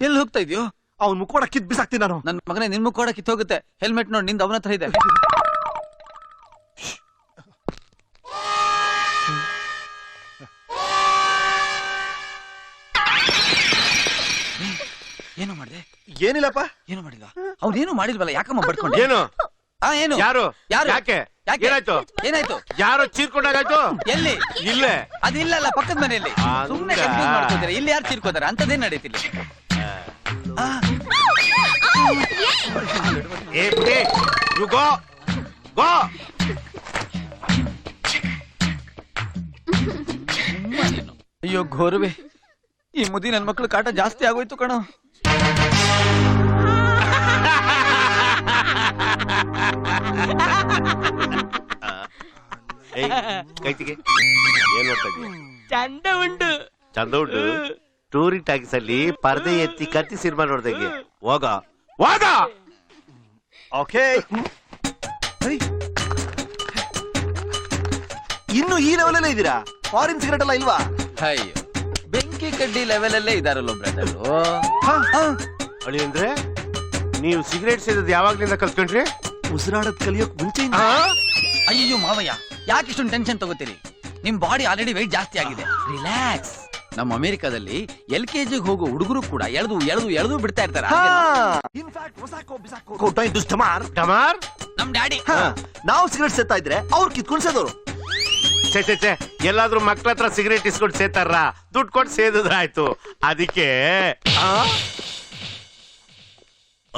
ಎಲ್ಲಿ ಹೋಗ್ತಾ ಇದೆಯೋ? ಅವ್ನ್ ಮುಖೋಡ ಕಿತ್ ಬಿಸಾಕ್ತೀನಿ ನಾನು. ನನ್ನ ಮಗನೇ, ನಿನ್ ಮುಖೋಡ ಕಿತ್ ಹೋಗುತ್ತೆ. ಹೆಲ್ಮೆಟ್ ನೋಡಿ, ನಿಂದ ಅವನ ಹತ್ರ ಇದೆ. ಏನು ಮಾಡಿದೆ? ಏನಿಲ್ಲಪ್ಪ. ಏನು ಮಾಡಿಲ್ಲ? ಅವ್ನೇನು ಮಾಡಿಲ್ವಲ್ಲ, ಯಾಕಮ್ಮ ಬಡ್ಕೊಂಡೆ? ಏನು ಏನು? ಯಾರು ಯಾರು? ಯಾಕೆ ಏನಾಯ್ತು? ಏನಾಯ್ತು? ಯಾರೋ ಚೀರ್ಕೊಂಡಾಗಾಯ್ತು? ಎಲ್ಲಿ? ಇಲ್ಲೇ. ಅದಿಲ್ಲಲ್ಲ, ಪಕ್ಕದ ಮನೆಯಲ್ಲಿ. ಸುಮ್ನೆ ಕನ್ಫ್ಯೂಸ್ ಮಾಡ್ಕೋತಾರೆ. ಇಲ್ಲಿ ಯಾರು ಚೀರ್ಕೋತಾರೆ? ಅಂತದೇನ್ ನಡೀತಿಲ್ಲ. ಯು ಗೋ ಗೋ. ಅಯ್ಯೋ ಘೋರವೇ, ಈ ಮುದಿ ನನ್ ಮಕ್ಳು ಕಾಟ ಜಾಸ್ತಿ ಆಗೋಯ್ತು ಕಣೋ. ಕೈತಿಗೆ ಏನ್ ನೋಡ್ತಾ ಇದೀಯ? ಚಂದ ಉಂಟು. ಚಂದ ಉಂಟು. ಟೂರಿಂಗ್ ಟಾಕೀಸ್ ಅಲ್ಲಿ ಪರದೆ ಎತ್ತಿ ಕತ್ತಿ ಸಿನಿಮಾ ನೋಡ್ದಂಗೆ. ಹೋಗ ಹೋಗ. ಓಕೆ, ಇನ್ನು ಈ ಲೆವೆಲ್ ಅಲ್ಲೇ ಇದ್ದೀರಾ? ಫಾರಿನ್ ಸಿಗರೇಟ್ ಎಲ್ಲ ಇಲ್ವಾ? ಅಯ್ಯೋ, ಬೆಂಕಿ ಕಡ್ಡಿ ಲೆವೆಲ್ ಅಲ್ಲೇ ಇದಾರಲ್ಲ ಬ್ರದರ್. ಅಳಿ ಅಂದ್ರೆ ನೀವು ಸಿಗರೇಟ್ ಸೇದೋದು ಯಾವಾಗ್ಲಿಂದ ಕಲ್ತ್ಕೊಂಡ್ರಿ? ಉಸಿರಾಡೋದ್ ಕಲಿಯೋಕ್ ಮುಂಚೆ. ಅಯ್ಯೋ ಮಾವಯ್ಯ, ಯಾಕೆ ಇಷ್ಟೊಂದು ಟೆನ್ಷನ್ ತಗೋತೀರಿ? ನಿಮ್ ಬಾಡಿ ಆಲ್ರೆಡಿ ವೆಯ್ಟ್ ಜಾಸ್ತಿ ಆಗಿದೆ. ರಿಲ್ಯಾಕ್ಸ್. ನಮ್ಮ ಅಮೆರಿಕಾದಲ್ಲಿ LKG ಹೋಗೋ ಹುಡುಗರು ಕೂಡ ಎಳೆದು ಬಿಡ್ತಾ ಇರ್ತಾರೆ. ನಮ್ ಡ್ಯಾಡಿ ನಾವು ಸಿಗರೇಟ್ ಸೇತಾ ಇದ್ರೆ ಅವ್ರು ಕಿತ್ಕೊಂಡ್ ಸೇದೋರು. ಚೆ ಎಲ್ಲಾದ್ರೂ ಮಕ್ಳ ಹತ್ರ ಸಿಗರೇಟ್ ಇಸ್ಕೊಂಡು ಸೇತಾರ, ದುಡ್ಡು ಕೊಟ್ಟು ಸೇದಿದ್ರಾಯ್ತು. ಅದಕ್ಕೆ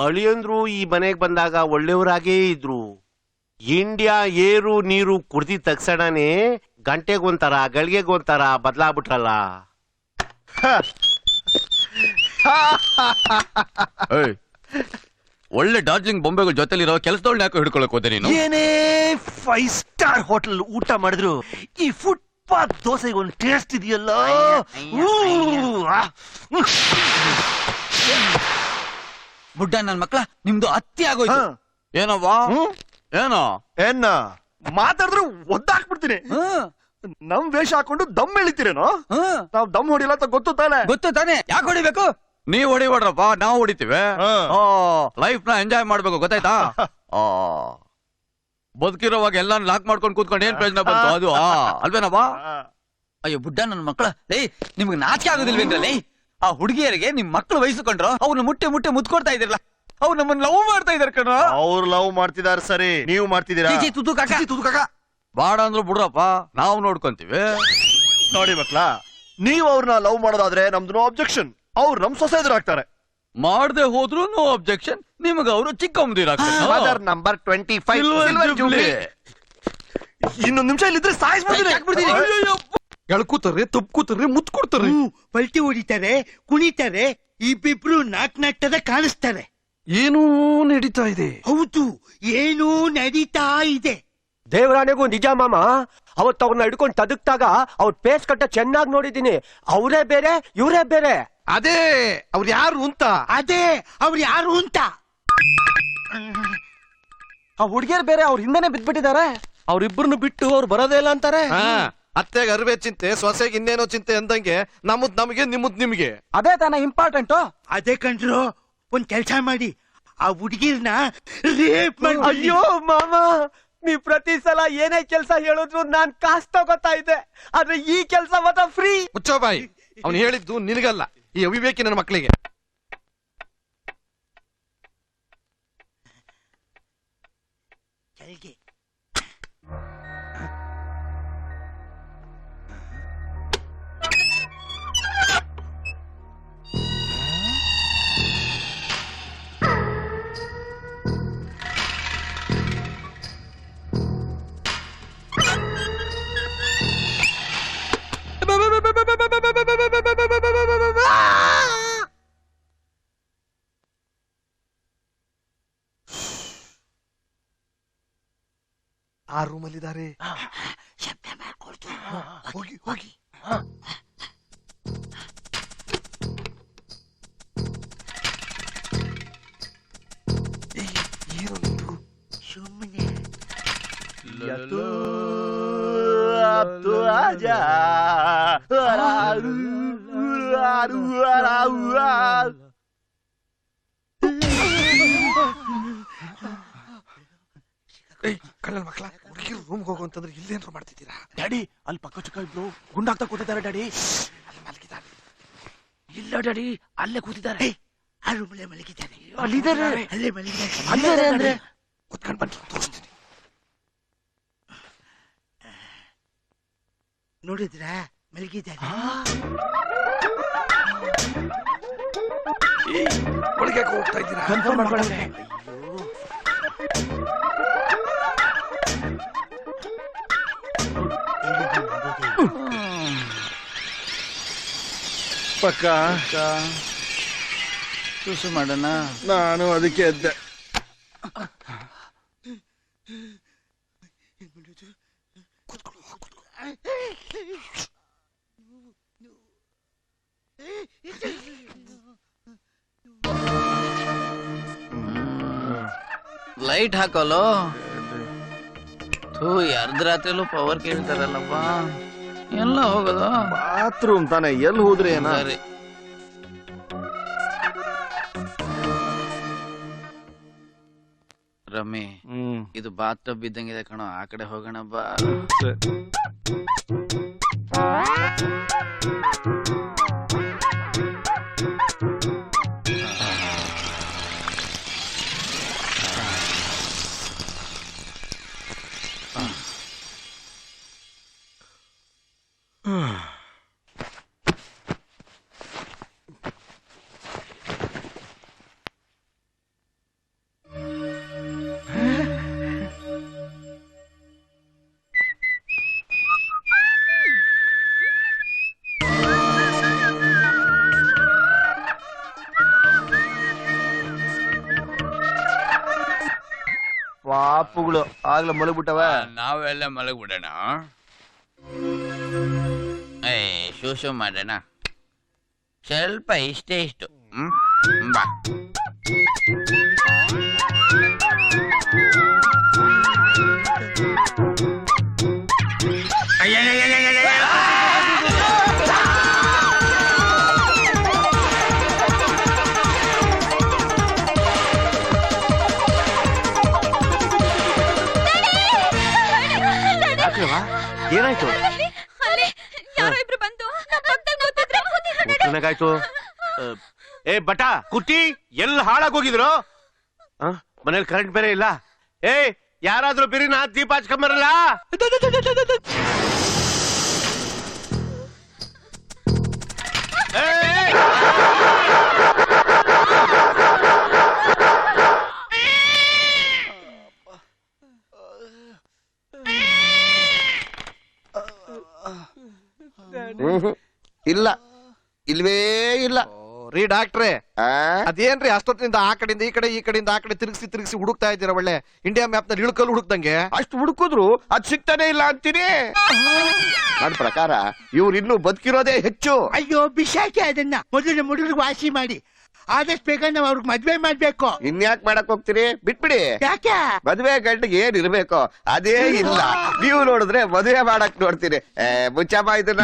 ಅಳಿಯಂದ್ರು ಈ ಮನೆಗ್ ಬಂದಾಗ ಒಳ್ಳೆಯವರಾಗೇ ಇದ್ರು. ಇಂಡಿಯಾ ಏರು ನೀರು ಕುಡ್ದಿದ ತಕ್ಷಣನೇ ಗಂಟೆಗೊಂತಾರ ಗಳಿಗೆಗೊಂತಾರ ಬದಲಾಗ್ಬಿಟ್ರಲ್ಲ. ಒಳ್ಳೆ ಡಾರ್ಜಿಲಿಂಗ್ ಬೊಂಬೆಗಳ ಜೊತೆಲಿರೋ ಕೆಲಸದೊಳ್ ಯಾಕೆ ಹಿಡ್ಕೊಳಕ್ ಹೋದೆ ನೀನು? ಏನೇ 5 ಸ್ಟಾರ್ ಹೋಟೆಲ್ ಊಟ ಮಾಡಿದ್ರು ಈ ಫುಟ್ಪಾತ್ ದೋಸೆಗೆ ಒಂದು ಟೇಸ್ಟ್ ಇದೆಯಲ್ಲ. ಬುಡ್ಡ ನನ್ ಮಕ್ಳ, ನಿಮ್ದು ಅತ್ತಿ ಆಗೋಯ್ತು. ಏನವ್ವಾ? ಏನೋ ಏನ ಮಾತಾಡಿದ್ರು ಒದ್ದಾಕ್ಬಿಡ್ತೀನಿ. ನಮ್ ವೇಷ ಹಾಕೊಂಡು ದಮ್ ಎಳಿತೀರೇನೋ? ನಾವ್ ದಮ್ ಹೊಡಿಲ್ಲ ಅಂತ ಗೊತ್ತು ತಾನೆ? ಗೊತ್ತು ತಾನೆ. ಯಾಕೆ ಹೊಡಿಬೇಕು? ನೀವ್ ಹೊಡಿಬೇಡ್ರಪ್ಪ, ನಾವು ಹೊಡಿತೀವಿ. ಲೈಫ್ ನ ಎಂಜಾಯ್ ಮಾಡ್ಬೇಕು, ಗೊತ್ತಾಯ್ತಾ? ಬದುಕಿರೋವಾಗ ಎಲ್ಲಾನು ಲಾಕ್ ಮಾಡ್ಕೊಂಡು ಕೂತ್ಕೊಂಡು ಏನ್ ಪ್ರಯೋಜನ ಬಂತು? ಅದು ಅಲ್ವೇನಪ್ಪ? ಅಯ್ಯೋ ಬುಡ್ಡ ನನ್ ಮಕ್ಳ, ನಿಮ್ಗೆ ನಾಚಿಕೆ ಆಗೋದಿಲ್ವೇನ್ರಲ್ಲ? ಆ ಹುಡುಗಿಯರಿಗೆ ನಿಮ್ ಮಕ್ಳು ವಹಿಸ್ಕೊಂಡ್ರು, ಅವ್ರನ್ನ ಮುಟ್ಟೆ ಮುತ್ಕೊಡ್ತಾ ಇದ್ರಲ್ಲ, ಅವ್ರು ನಮ್ಮನ್ನ ಲವ್ ಮಾಡ್ತಾ ಇದಾರೆ ಕಣ. ಅವ್ರು ಲವ್ ಮಾಡ್ತಿದಾರ ಸರಿ, ನೀವು ಮಾಡ್ತಿದ್ದೀರಾ? ತುದು ಕಾಕ ಬಾಡ ಅಂದ್ರು ಬಿಡ್ರಪ್ಪ, ನಾವು ನೋಡ್ಕೊಂತೀವಿ. ನೋಡಿ ಮಕ್ಳ, ನೀವು ಅವ್ರನ್ನ ಲವ್ ಮಾಡೋದಾದ್ರೆ ನಮ್ದು ನೋ ಅಬ್ಜೆಕ್ಷನ್. ಅವ್ರು ನಮ್ ಸೊಸೆ ಎದುರಾಗ್ತಾರೆ. ಮಾಡದೆ ಹೋದ್ರು ನೋ ಅಬ್ಜೆಕ್ಷನ್. ನಿಮಗ ಅವರು ಚಿಕ್ಕಮ್ಮದಿರಾಗ್ತಾರೆ. ನಂಬರ್ 25 ಇನ್ನೊಂದು ನಿಮಿಷ ಇಲ್ಲಿದ್ರೆ ಸಾಯಿಸ್ಬಿಡ್ತೀನಿ. ಎಳ್ಕೂತಾರೆ, ತಪ್ಕೂತಾರೆ, ಮುತ್ ಕೊಡ್ತಾರೆ, ಪಲ್ಟಿ ಹೊಡಿತಾರೆ, ಕುಣಿತಾರೆ. ಇಬ್ಬಿಬ್ರು ನಾಟ್ನಟ್ಟದ ಕಾಣಿಸ್ತಾರೆ. ಏನೂ ನಡೀತಾ ಇದೆ. ಹೌದು, ಏನೂ ನಡೀತಾ ಇದೆ. ದೇವರಾಣೆಗೂ ನಿಜ ಮಾಮ. ಅವತ್ತು ಅವ್ರನ್ನ ಹಿಡ್ಕೊಂಡು ತದಕ್ತಾಗ ಅವ್ರ ಪೇಸ್ ಕಟ್ಟ ಚೆನ್ನಾಗಿ ನೋಡಿದೀನಿ. ಅವರೇ ಬೇರೆ, ಇವರೇ ಬೇರೆ. ಅದೇ ಅವ್ರು ಯಾರು ಅಂತ. ಅದೇ ಅವ್ರು ಯಾರು ಅಂತ. ಆ ಹುಡುಗಿಯರ್ ಬೇರೆ ಅವ್ರ ಹಿಂದೆನೆ ಬಿದ್ಬಿಟ್ಟಿದ್ದಾರೆ. ಅವ್ರಿಬ್ಬರನ್ನು ಬಿಟ್ಟು ಅವ್ರು ಬರೋದೇ ಇಲ್ಲ ಅಂತಾರೆ. ಅತ್ತೆಗೆ ಅರ್ವೆ ಚಿಂತೆ, ಸೊಸೆಗೆ ಇನ್ನೇನೋ ಚಿಂತೆ ಅಂದಂಗೆ ನಮ್ಮದ್ ನಮಗೆ, ನಿಮ್ಮದ್ ನಿಮ್ಗೆ. ಅದೇ ತಾನೇ ಇಂಪಾರ್ಟೆಂಟು. ಅದೇ ಕಂಡ್ರು, ಒಂದ್ ಕೆಲ್ಸ ಮಾಡಿ ಆ ಹುಡುಗಿರ್ನ ರೇಪ್ ಮಾಡಿ. ಅಯ್ಯೋ ಮಾಮ, ನೀವ್ ಪ್ರತಿ ಸಲ ಏನೇ ಕೆಲ್ಸ ಹೇಳಿದ್ರು ನಾನ್ ಕಾಸು ತಗೋತಾ ಇದ್ದೆ. ಆದ್ರೆ ಈ ಕೆಲ್ಸ ಮಾತ್ರ ಫ್ರೀ. ಮುಚ್ಚೋ ಬಾಯಿ. ಅವ್ನು ಹೇಳಿದ್ದು ನಿನಗಲ್ಲ, ಈ ಅವಿವೇಕಿ ನನ್ನ ಮಕ್ಕಳಿಗೆ. ಆ ರೂಮಲ್ಲಿ ಇದಾರೆ. ಹೋಗಿ ಹೋಗಿ. ಏನು ನಿಂದು? ಸುಮ್ಮನೆ तू आजा ಕಳ್ಳನ ಮಕ್ಕಳ ಹುಡುಗಿರು ರೂಮ್ ಹೋಗು ಅಂತಂದ್ರೆ ಇಲ್ಲೇನ್ರು ಮಾಡ್ತಿದ್ದೀರಾ? ಡ್ಯಾಡಿ ಅಲ್ಲಿ ಪಕ್ಕ ಚಿಕ್ಕ ಇದ್ರು ಗುಂಡಾಗ್ತಾ ಕೂತಿದ್ದಾರೆ ಡ್ಯಾಡಿ. ಅಲ್ಲಿ ಮಲಗಿದ್ದಾರೆ. ಇಲ್ಲ ಡ್ಯಾಡಿ ಅಲ್ಲೇ ಕೂತಿದ್ದಾರೆ. ಆ ರೂಮಲ್ಲೇ ಮಲಗಿದ್ದಾರೆ. ಅಲ್ಲಿದ್ದಾರೆ. ಅಲ್ಲೇ ಮಲಗಿದ್ದಾರೆ ಅಂದ್ರೆ ಕುತ್ಕೊಂಡು ಬನ್ನಿ ತೋರಿಸ್ತೀನಿ. ನೋಡಿದ್ರ ಮಲಗಿದ್ದಾರೆ. ಒಳಗೆ ಹೋಗ್ತಾ ಇದ್ದೀರಾ? ಕನ್ಫರ್ಮ್ ಮಾಡ್ಕೊಳ್ಳಿ. ಪಕ್ಕ ಶೂಸು ಮಾಡೋಣ. ನಾನು ಅದಕ್ಕೆ ಎದ್ದೆ. ಲೈಟ್ ಹಾಕೋಲು ಥೂ ಅರ್ಧ ರಾತ್ರಿಯಲ್ಲೂ ಪವರ್ ಕೇಳ್ತಾರಲ್ಲಪ್ಪ. ಎಲ್ಲ ಹೋಗೋದು ಬಾತ್ರೂಮ್ ತಾನೆ, ಎಲ್ಲಿ ಹೋದ್ರೆ ಏನ? ಸರಿ. ರಮ್ಮಿ, ಇದು ಬಾತ್ ಟಬ್ ಇದ್ದಂಗಿದೆ ಕಣೋ, ಆ ಕಡೆ ಹೋಗೋಣ ಬಾ. ಪಾಪುಗಳು ಆಗ್ಲೇ ಮಲಗ್ಬಿಟ್ಟವ. ನಾವೆಲ್ಲ ಮಲಗ್ಬಿಡೋಣ. ಶೂಸು ಮಾಡೋಣ ಸ್ವಲ್ಪ, ಇಷ್ಟೇ ಇಷ್ಟು. ಬಾ. ಏನಾಯ್ತು? ಯಾರೋ ಇಬ್ರು ಬಂದು ನಮ್ಮ ಪಕ್ಕದಲ್ಲಿ ಕೂತಿದ್ರು. ಏನಾಗಾಯ್ತು? ಏ ಬಟ ಕುಟ್ಟಿ ಎಲ್ಲಿ ಹಾಳಾಗೋಗಿದ್ರು? ಮನೇಲಿ ಕರೆಂಟ್ ಬೇರೆ ಇಲ್ಲ. ಏ ಯಾರಾದ್ರೂ ಬಿರಿನ ದೀಪ ಹಚ್ಕೊಂಬರಲ್ಲ? ಇಲ್ಲ, ಇಲ್ವೇ ಇಲ್ಲ ರೀ ಡಾಕ್ಟ್ರೆ. ಅದೇನ್ರಿ ಅಷ್ಟೊತ್ತಿನಿಂದ ಆ ಕಡೆಯಿಂದ ಈ ಕಡೆ, ಈ ಕಡೆಯಿಂದ ಆ ಕಡೆ ತಿರುಗಿಸಿ ಹುಡುಕ್ತಾ ಇದ್ದೀರಾ? ಒಳ್ಳೆ ಇಂಡಿಯಾ ಮ್ಯಾಪ್ ನಲ್ಲಿ ಇಳ್ಕಲ್ ಹುಡುಕ್ದಂಗೆ. ಅಷ್ಟು ಹುಡುಕಿದ್ರು ಅದ್ ಸಿಗ್ತಾನೆ ಇಲ್ಲ ಅಂತೀನಿ. ನನ್ ಪ್ರಕಾರ ಇವ್ರು ಇನ್ನೂ ಬದುಕಿರೋದೇ ಹೆಚ್ಚು. ಅಯ್ಯೋ ಬಿಸಾಕಿ ಅದನ್ನ. ಮೊದಲು ನಮ್ಮ ಹುಡುಗರಿಗೆ ವಾಸಿ ಮಾಡಿ, ಆದಷ್ಟು ಬೇಗ ನಾವು ಅವ್ರಿಗೆ ಮದ್ವೆ ಮಾಡ್ಬೇಕು. ಇನ್ಯಾಕ್ ಮಾಡಕ್ ಹೋಗ್ತೀರಿ? ಬಿಟ್ಬಿಡಿ. ಯಾಕೆ? ಮದ್ವೆ ಗಂಟಿಗೆ ಏನ್ ಇರ್ಬೇಕು ಅದೇ ಇಲ್ಲ. ನೀವು ನೋಡಿದ್ರೆ ಮದುವೆ ಮಾಡಕ್ ನೋಡ್ತೀರಿ. ಮುಚ್ಚಮ್ಮ ಇದನ್ನ.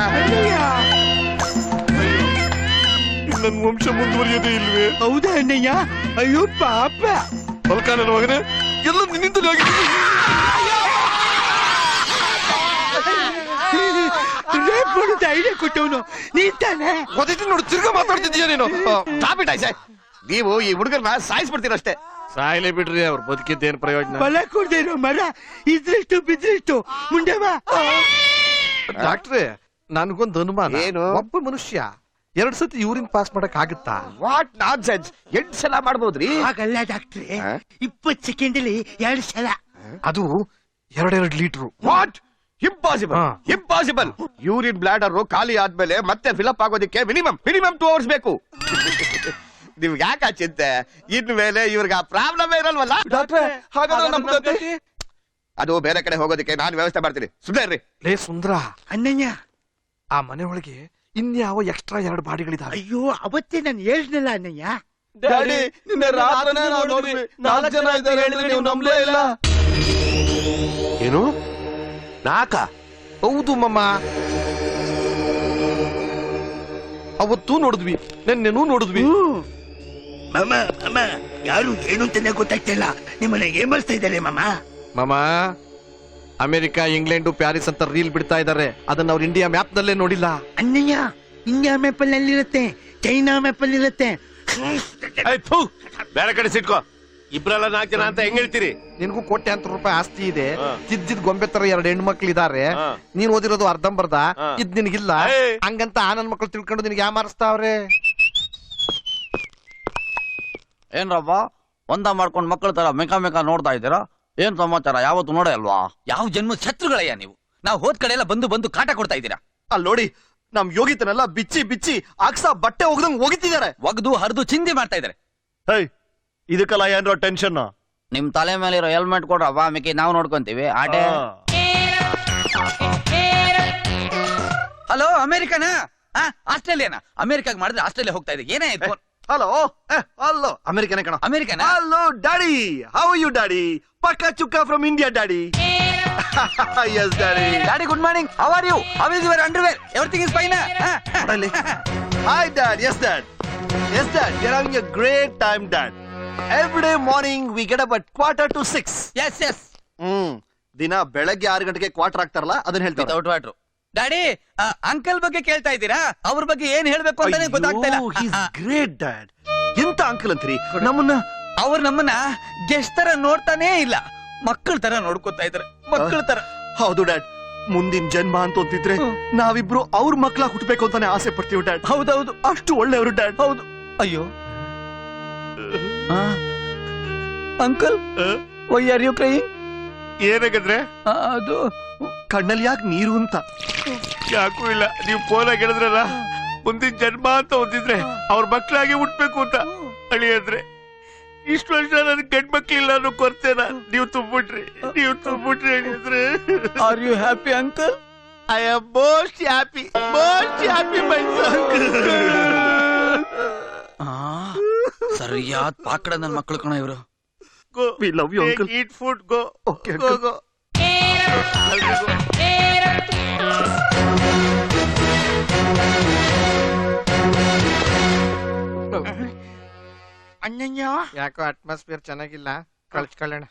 ನನ್ ವಂಶ ಮುಂದುವರಿಯೋದೇ ಇಲ್ವೇ? ಹೌದಾ ಅಣ್ಣಯ್ಯ? ಅಯ್ಯೋ ಪಾಪ. ಬಲ್ಕ ನನ್ನ ಮಗನೇ, ಎಲ್ಲ ನಿನ್ನಿಂದಲೇ ಆಗಿದೆ. ಐಡಿಯಾ ಕೊಟ್ಟವನು ನೀನ್ ತಾನೆ. ಗೊತ್ತಿತ್ತು ನೋಡು, ತಿರ್ಗಾ ಮಾತಾಡ್ತಿದ್ದೀಯ ನೀನು. ನೀವು ಈ ಹುಡುಗರನ್ನ ಸಾಯಿಸ್ಬಿಡ್ತೀರಷ್ಟೇ. ಸಾಯ್ಲೇ ಬಿಡ್ರಿ, ಅವ್ರು ಬದುಕಿದ್ದೇನ್ ಪ್ರಯೋಜನ? ಫಲ ಕೊಡದೆ ಇರೋ ಮರ ಇದ್ರಷ್ಟು ಬಿದ್ರಷ್ಟು ಮುಂಡೆವಾ. ಡಾಕ್ಟ್ರೆ, ನನ್ಗೊಂದು ಅನುಮಾನ. ಏನು? ಒಬ್ಬ ಮನುಷ್ಯ 2 ಸತಿ ಯೂರಿನ್ ಪಾಸ್ ಮಾಡಕ್ ಆಗುತ್ತಾ? What nonsense! 8 ಸಲ ಮಾಡ್ಬೋದ್ರಿ? ಹಾಗಲ್ಲ ಡಾಕ್ಟ್ರೆ, 20 ಸೆಕೆಂಡ್ ಅಲ್ಲಿ 2 ಸಲ. ಅದು 2 litre. What? Impossible, impossible. Urine bladder ಖಾಲಿ ಆದ್ಮೇಲೆ ಮತ್ತೆ ಫಿಲಪ್ ಆಗೋದಕ್ಕೆ ಮಿನಿಮಮ್ 2 ಅವರ್ಸ್ ಬೇಕು. ನಿಮ್ಗೆ ಯಾಕೆ ಚಿಂತೆ? ಇನ್ಮೇಲೆ ಇವ್ರಿಗೆ ಆ ಪ್ರಾಬ್ಲಮ್ ಇರಲ್ವಲ್ಲ? ಡಾಕ್ಟ್ರೆ, ಹಾಗಾದ್ರೆ ಅದು ಬೇರೆ ಕಡೆ ಹೋಗೋದಕ್ಕೆ ನಾನು ವ್ಯವಸ್ಥೆ ಮಾಡ್ತೀನಿ ಸುಮ್ಮನೆ ರೀ. ಲೇ ಸುಂದ್ರ, ಅಣ್ಣಯ್ಯ ಆ ಮನೆ ಒಳಗೆ ಇನ್ಯಾವ ಎಕ್ಸ್ಟ್ರಾ 2 ಬಾಡಿಗಳಿದಾವೆ. ಅಯ್ಯೋ ಅವತ್ತೇ ನಾನು ಹೇಳಿದ್ನಲ್ಲ ಅಣ್ಣಯ್ಯ. ಡ್ಯಾಡಿ, ನಿನ್ನೆ ರಾತ್ರಿನೇ ನಾವು ನೋಡಿದ್ವಿ 4 ಜನ ಇದ್ದಾರೆ ಹೇಳಿದ್ರೆ ನೀವು ನಂಬಲೇ ಇಲ್ಲ. ಏನು 4? ಹೌದು ಮಮ್ಮ, ಅವತ್ತೂ ನೋಡಿದ್ವಿ, ನಿನ್ನೆನೂ ನೋಡಿದ್ವಿ. ಮಾಮ ಮಾಮ ಯಾರು ಏನು ಅಂತಾನೆ ಗೊತ್ತಾಗ್ತಿಲ್ಲ. ನಿಮ್ಮನ್ನ ಏನ್ ಮಾಡಿಸ್ತಾ ಇದ್ದಾರೆ ಮಾಮ? ಮಾಮ, ಅಮೆರಿಕ, ಇಂಗ್ಲೆಂಡ್, ಪ್ಯಾರಿಸ್ ಅಂತ ರೀಲ್ ಬಿಡ್ತಾ ಇದ್ದಾರೆ. ಅದನ್ನ ಅವ್ರು ಇಂಡಿಯಾ ಮ್ಯಾಪ್ ನಲ್ಲೇ ನೋಡಿಲ್ಲ. ಅಣ್ಣಯ್ಯ ಇಂಡಿಯಾ ಮ್ಯಾಪ್ ಅಲ್ಲಿ ಇರುತ್ತೆ, ಚೈನಾ ಮ್ಯಾಪ್ ಅಲ್ಲಿ ಇರುತ್ತೆ. ಬೇರೆ ಕಡೆ ಸಿಟ್ಕೋ. ಇಬ್ರಲ್ಲ 4 ಜನ ಅಂತ ಹೆಂಗ್ ಹೇಳ್ತೀರಿ? ನಿನ್ಗೂ ಕೋಟ್ಯಾಂತರ ರೂಪಾಯಿ ಆಸ್ತಿ ಇದೆ, ಹಾ. ತಿದ್ದಿದ್ ಗೊಂಬೆ ತರ 2 ಹೆಣ್ಮಕ್ಳು ಇದಾರೆ. ಹಾ. ನೀನ್ ಓದಿರೋದು ಅರ್ಧಂಬರ್ಧ, ಹಾ. ಇದ್ ನಿನಗಿಲ್ಲ. ಏಯ್. ಹಂಗಂತ ಆ ನನ್ ಮಕ್ಳು ತಿಳ್ಕೊಂಡು ನಿನ್ಗೆ ಯಾಮಾರಿಸ್ತಾವ್ರೆ. ಏನ್ರಪ್ಪ ಒಂದ ಮಾಡ್ಕೊಂಡ್ ಮಕ್ಕಳ ತರ ಮೆಕ ನೋಡ್ತಾ ಇದ್ದೀರಾ? ಏನ್ ಸಮಾಚಾರ? ಯಾವತ್ತು ನೋಡೇ ಅಲ್ವಾ? ಯಾವ ಜನ್ಮ ಶತ್ರುಗಳಯ್ಯ ನೀವು. ನಾವು ಹೋದ್ ಕಡೆ ಎಲ್ಲ ಬಂದು ಕಾಟ ಕೊಡ್ತಾ ಇದ್ದೀರಾ. ಅಲ್ಲಿ ನೋಡಿ, ನಮ್ ಯೋಗಿತನೆಲ್ಲ ಬಿಚ್ಚಿ ಅಕ್ಸ ಬಟ್ಟೆ ಹೋಗದಂಗ್ ಹೋಗಿತ್ತಿದ್ದಾರೆ. ಒಗ್ದು ಹರಿದು ಚಿಂದಿ ಮಾಡ್ತಾ ಇದಾರೆ. ಇದಕ್ಕೆಲ್ಲ ಏನ್ರೋ ಟೆನ್ಷನ್? ನಿಮ್ ತಲೆ ಮೇಲೆ ಇರೋ ಹೆಲ್ಮೆಟ್ ಕೊಡ್ರಪ್ಪ, ಮಿಕ್ಕಿ ನಾವು ನೋಡ್ಕೊಂತೀವಿ. ಆಟೆ. ಹಲೋ, ಅಮೆರಿಕನಾ? ಆಸ್ಟ್ರೇಲಿಯಾನಾ? ಅಮೆರಿಕಾಗ್ ಮಾಡಿದ್ರೆ ಆಸ್ಟ್ರೇಲಿಯಾ ಹೋಗ್ತಾ ಇದೆ. ಏನೇ ಆಯ್ತು? ಹಲೋ ಹಲೋ, ಅಮೆರಿಕನೇ ಕಣ. ಅಮೆರಿಕನಾ? Hello daddy, how you daddy? ಪಕ್ಕಾ ಚುಕ್ಕ from India daddy. Yes daddy. Daddy good morning. How are you? How is your underwear? Everything is fine? Hi dad, yes dad. Yes dad, we are having a great time dad. Every day morning we get up at 5:45. Yes yes. ದಿನ ಬೆಳಗ್ಗೆ 6 ಗಂಟೆಗೆ quarter ಆಗ್ತಾರಲ್ಲ ಅದನ್ನ ಹೇಳ್ತಾರೆ. Without water. Daddy, uncle ಬಗ್ಗೆ ಕೇಳ್ತಾ ಇದ್ದೀರಾ? ಅವ್ರ ಬಗ್ಗೆ ಏನ್ ಹೇಳ್ಬೇಕು ಅಂತಾನೆ ಗೊತ್ತಾಗ್ತಾ ಇಲ್ಲ. Great dad. ಎಂತ ಅಂಕಲ್ ಅಂತೀರಿ? ನಮ್ಮನ್ನ ಗೆಸ್ಟ್ ತರ ನೋಡ್ತಾನೇ ಇಲ್ಲ, ಮಕ್ಕಳ ತರ ನೋಡ್ಕೊತಾ ಇದಾರೆ. ಮಕ್ಕಳ ತರ. ಹೌದು ಡ್ಯಾಡ್, ಮುಂದಿನ ಜನ್ಮ ಅಂತ ಅಂತಿದ್ರೆ ನಾವಿಬ್ರು ಅವ್ರ ಮಕ್ಳ ಹುಟ್ಟಬೇಕು ಅಂತಾನೆ ಆಸೆ ಪಡ್ತೀವಿ ಡ್ಯಾಡ್. ಹೌದೌದು, ಅಷ್ಟು ಒಳ್ಳೆಯವರು ಡ್ಯಾಡ್. ಹೌದು. ಅಯ್ಯೋ uncle, why are you crying? ಏನಾಗಂದ್ರೆ ಅದು ಕಣ್ಣಲ್ಲಿ ಯಾಕೆ ನೀರು ಅಂತ. ಯಾಕೂ ಇಲ್ಲ. ನೀವು ಫೋನ್ ಆಗಿ ಹೇಳಿದ್ರಲ್ಲ, ಮುಂದಿನ ಜನ್ಮ ಅಂತ ಓದಿದ್ರೆ ಅವ್ರ ಮಕ್ಳಾಗಿ ಹುಟ್ಬೇಕು ಅಂತ ಅಳಿಯಂದ್ರೆ, ಇಷ್ಟು ವರ್ಷ ನನ್ ಗಂಡ್ ಮಕ್ಳಿಲ್ಲ ಅನ್ನೋ ಕೊರತೆನ ನೀವು ತುಂಬಿಟ್ರಿ ಹೇಳಿದ್ರೆ. Are you happy uncle? I am most happy ಮೈ ಸರಿಯಾದ ಪಾಕಡ ನನ್ ಮಕ್ಕಳು ಕಣ ಇವರು. ಗೋ. We love you, uncle. Eat food, go. Okay, Go, uncle. go. ಅಣ್ಣಯ್ಯ ಯಾಕೋ ಅಟ್ಮಾಸ್ಫಿಯರ್ ಚೆನ್ನಾಗಿಲ್ಲ, ಕಳ್ಸ್ಕೊಳ್ಳೋಣ.